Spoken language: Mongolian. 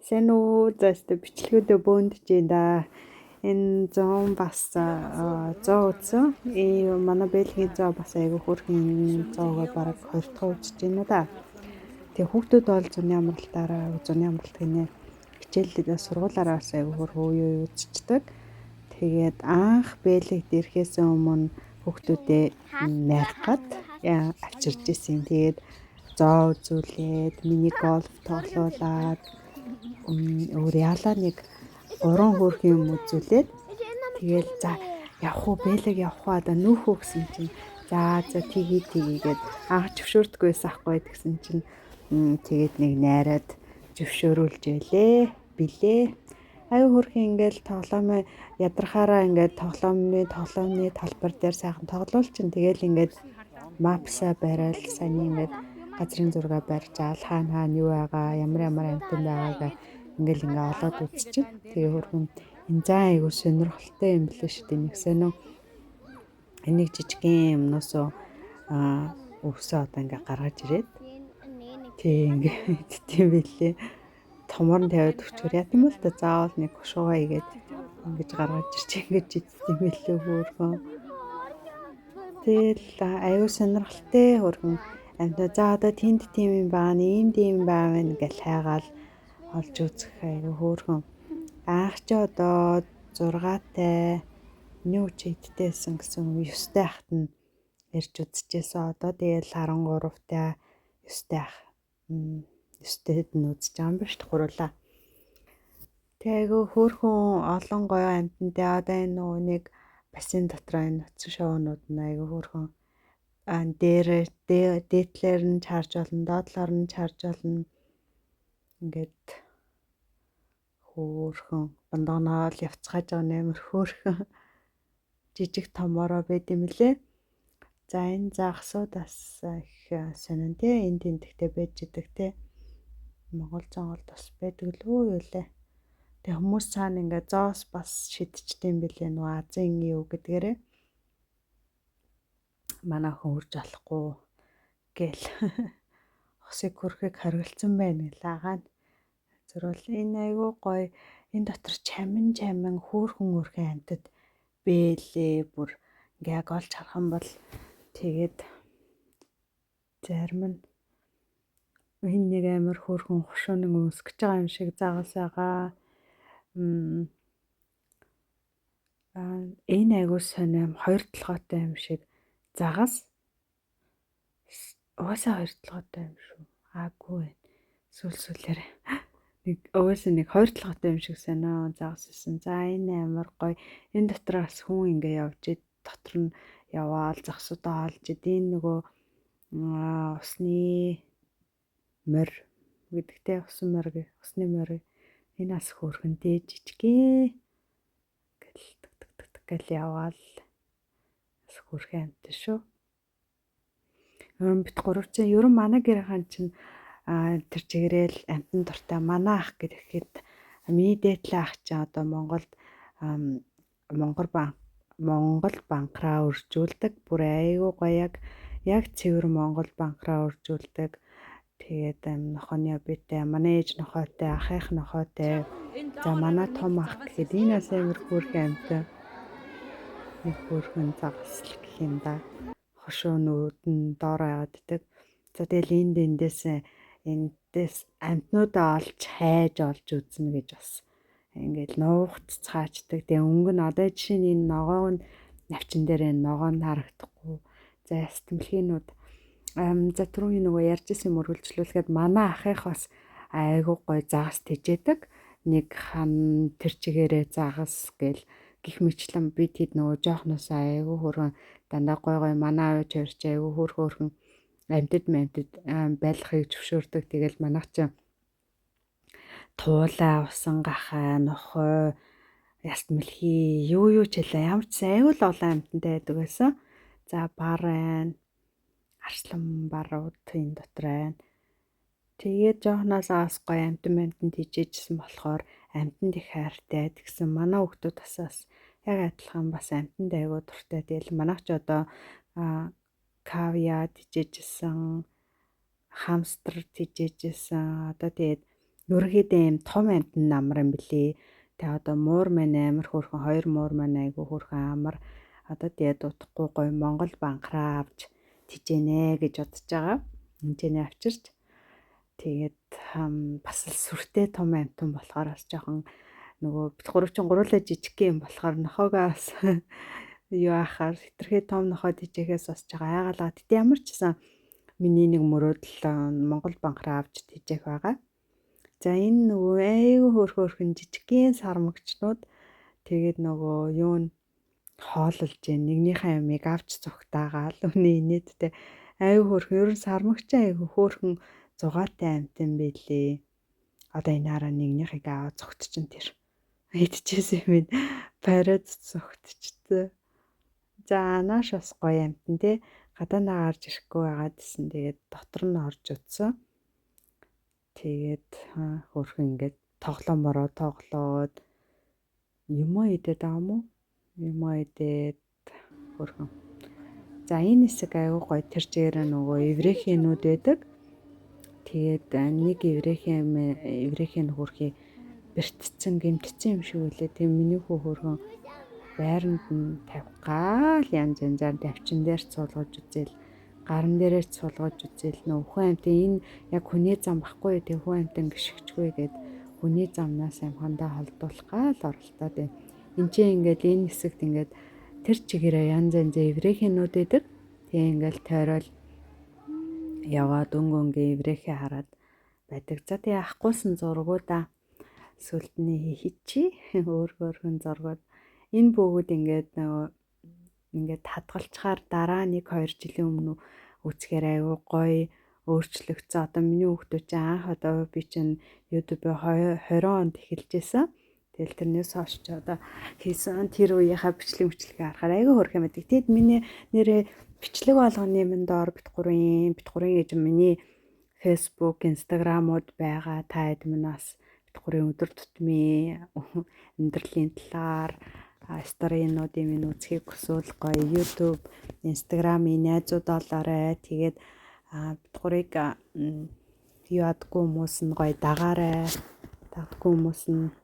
Сэн үү зөстө бичлэгүүдээ бөөндж юм да. Энэ 100 бас 100 үзсэн. Манай Бэлгийн 100 бас айгүй хөрхийн 100-г бараг 2 дахь үзэж байна да. Тэгээ хүүхдүүд бол зуны амралтаараа зуны амралт гинэ хичээлээ сургуулаараа бас айгүй хөрхөө юу үзчихдэг. Тэгээд анх Бэлэгд ирэхээс өмнө хүүхдүүдээ найрхад авчирч ирсэн. Тэгээд зоо үзүүлээд, мини голф тоглуулад, өөр яалаа нэг 3 хөрх юм үзүүлээд тэгэл за явах уу Бэлэг явах уу одоо нүүхүү гэсэн чинь за тгийгээд анх зөвшөөрдөггүйсэн ахгүй гэсэн чинь тэгээд нэг найраад зөвшөөрүүлж байлээ. Билээ. Аюу хөрхийн ингээл тоглоомоо ядрахаараа ингээд тоглоомны талбар дээр сайхан тоглоулчин тэгэл ингээд мапсаа барайл сайн ингээд газрын зургаа барьж аал хаана юу байгаа ямар амтан байгаагаа ингээл олоод үзчих. Тэгээ хөрхөн энэ заа айгу сонирхолтой юм билээ шүү дээ нэгсэн үү. Энийг жижигхэн юмнаас өвсөө одоо ингээ гаргаж ирээд тий ингээд тийм билээ. Томор нь тавиад өчгөр яа тийм л да заавал нэг хушуугаа игээд ингэж гаргаж ирч ингэж идсэн билээ хөрхөн. Тэгэл аюу сонирхолтой хөрхөн амтаа за одоо тэнд тийм юм байгаа ийм байгаа ингээл хайгаал олж үзэх аюу хөөрхөн. Анх ч одоо 6-тай нүү ч идтэйсэн гэсэн 9-тай ахт нь ирж үзчихсэн. Одоо тэгэл 13-тай 9-тай ах 9-тэйд нь үзэж байгаа юм ба шүү дээ гурлаа. Тэгээ аюу хөөрхөн олон гоё амтантай одоо энэ нөгөө нэг бассейн дотор энэ утсан шоунууд нь аюу хөөрхөн дээдлэр нь чарж болно, доотлоор нь чарж болно. Ингээд хөөрхөн бандаанаал явцгааж байгаа нээр хөөрхөн жижиг томороо байд юм лээ. За энэ загсуудаас их сонин те энэ тентэгтэй байж идэг те. Монгол зонголд бас байдаг л үү юу лээ. Тэгээ хүмүүс цаана ингээд зоос бас шидчихдэм билээ нөгөө азийн юу гэдгээрээ. Манайхан үрж алахгүй гэл хосыг хөрхийг харгалцсан байна гэлаагаа. Зөвл энэ айгүй гоё энэ дотор чамин хөөрхөн амтад бэлээ бүр ингээ яг олж харах юм бол тэгээд зарим нь энэ нэг амар хөөрхөн хушууны өмсгөж байгаа юм шиг загас байгаа. Энэ айгүй сонирм хоёр толгойтой юм шиг загас угаасаа хоёр толгойтой юм шүү. Аагүй сүлсүүлэр нэг угаасаа нэг хоёр толгойтой юм шиг сонио загас исэн. За энэ амар гоё. Энэ дотроос хүн ингээ явж ид дотор нь яваал загсуудаа олж ид энэ нөгөө усны морь гэдэгтэй усны морь энэ бас хөөрхөн дээж жижигээ гэл яваал бас хөөрхөн амт шүү. Бит гуравчаа ерөн манай гэрхэн чинь тэр чигээрэл амтан дуртай манай ах гэхэд миний дээдлээ ах чи одоо Монгол банкраа үржүүлдэг. Бүр айгүй гоё яг цэвэр Монгол банкраа үржүүлдэг. Тэгээд нохооны битэй манай ээж нохоотой ахих нохоотой. За манай том ах гэхэд энэ бас амар хөөрхөн амт. Нэг хөөрхөн загас гэх юм да. Хошуунууд нь доороо яваад идэг. За тэгэл эндээс амтнуудаа олж хайж олж үзнэ гэж бас ингээл нуугц цаачдаг. Тэгээ өнгө нь одоо жишээ нь энэ ногоон навчин дээр энэ ногоон харагдахгүй. За стэмлхийнүүд за түрүүний нөгөө ярьжсэн юм үргэлжлүүлэхэд манай ахих бас айгүй гой загас тэжээдэг. Нэг хан тэр чигээрээ загас гэл гих мэтлэн би тэд нөгөө жоохноос айгүй хөргөн дандаа гой манай авч хоёрч айгүй хөөрхөн амтд байлахыг зөвшөөрдөг. Тэгэл манайх ч туулаа усан гахаа нохой яст мэлхий юу ч хэлээ ямар ч айгүй л олон амтантай байдаг байсан. За барайн арслан барууд энэ дотор байна. Тэгээд жоохноос аас гоё амтан тийжээжсэн болохоор амтанд их хайртай. Тэгсэн манай хүүхдүүд бас яг адилхан бас амтанд айгүй дуртай. Тэгэл манайх ч одоо кавья тийжээжсэн, хамстер тийжээжсэн. Одоо тэгээд ерөнхийдөө ийм том амтны амар юм билий. Тэгээ одоо муур маань амар хөөрхөн, 2 муур маань айгүй хөөрхөн амар. Одоо тэгээд утахгүй гоё Монгол банхраа авч тижэнэ гэж бодож байгаа. Хэмжээний авчирч. Тэгээд бас л сүртэй том амтан болохоор бас жоохон нөгөө бид гурав чинь гурлаа жижиг юм болохоор нохоогоос юу ахаар хитрхээ том нохоо тижэхээс босч байгаа айгаалаа. Тэгтээ ямар ч гэсэн миний нэг мөрөөдөл Монгол банхраа авч тижээх байгаа. За энэ нөгөө айгүй хөөрхөн жижигхэн сармагчнууд тэгээд нөгөө юу н хоололж гин нэгнийхээ ямиг авч зүгтаагаал үний инээдтэй айгүй хөөрхөн ер нь сармагч айгүй хөөрхөн зугаатай амтан байлээ. Одоо энэ хараа нэгнийхийг аваа зүгтчихэн тэр идчихсэн юм ин бариад зүгтчихсэн. За анааш бас гоё амтан те гадаанаа гарч ирэхгүй байгаад гэсэн тэгээд дотор нь орж утсан. Тэгээд хөөрхөн ингээд тоглоомороо тоглоод юм идээд байгаа юм уу? Юм идээд хөөрхөн. За энэ хэсэг аюу гоё тэр чигээр нөгөө еврейхэнүүд байдаг. Тэгээд нэг еврейхэн хөрхий бэртцэн гэмтцэн юм шиг үлээ. Тэг миний хүү хөрхөн байранд нь тавьгаал янз янзаар давчин дээр цуулгаж үзэл гарн дээрээ цуулгаж үзэл нөө хүн амтын энэ яг хүний зам баггүй тэг хүн амтан гიშгчгүй гэд хүний замнаас амхандаа холдуулах гал оролтоод байна. Энд чинь ингээд энэ хэсэгт ингээд тэр чигээрээ янз янз еврейхэнүүд байдаг. Тэгээ ингээд тойрол яваад өнгө еврейхээ хараад байдаг. За тэгээ авахгүйсэн зургуудаа сүлдний хийчи өөргөөрхөн зургууд энэ бүгд ингээд нөгөө ингээд хадгалчаар дараа 1-2 жилийн өмнө үзэхээр аюу гоё өөрчлөгдсөн. Одоо миний хүүхдүүд чинь анх одоо би чинь YouTube-ыг 20 онд эхэлжсэн. Тэгэл тэрнээс хойш ч одоо хийсэн тэр үеийнхаа бичлэг харахаар аюу хөрх юм байдаг. Тэгэд миний нэрээ бичлэг болгоны минь доор бит гурын гэж миний Facebook, Instagram-ууд байгаа. Та хэд минаас бит гурын өдөр тутмын амьдралын талаар сторинуудын минь үзхийг хүсвэл гоё YouTube, Instagram-ийн найзуудаараа тэгээд бит гурыг яадгүй хүмүүс нь гоё дагаарай. Дагдгүй хүмүүс нь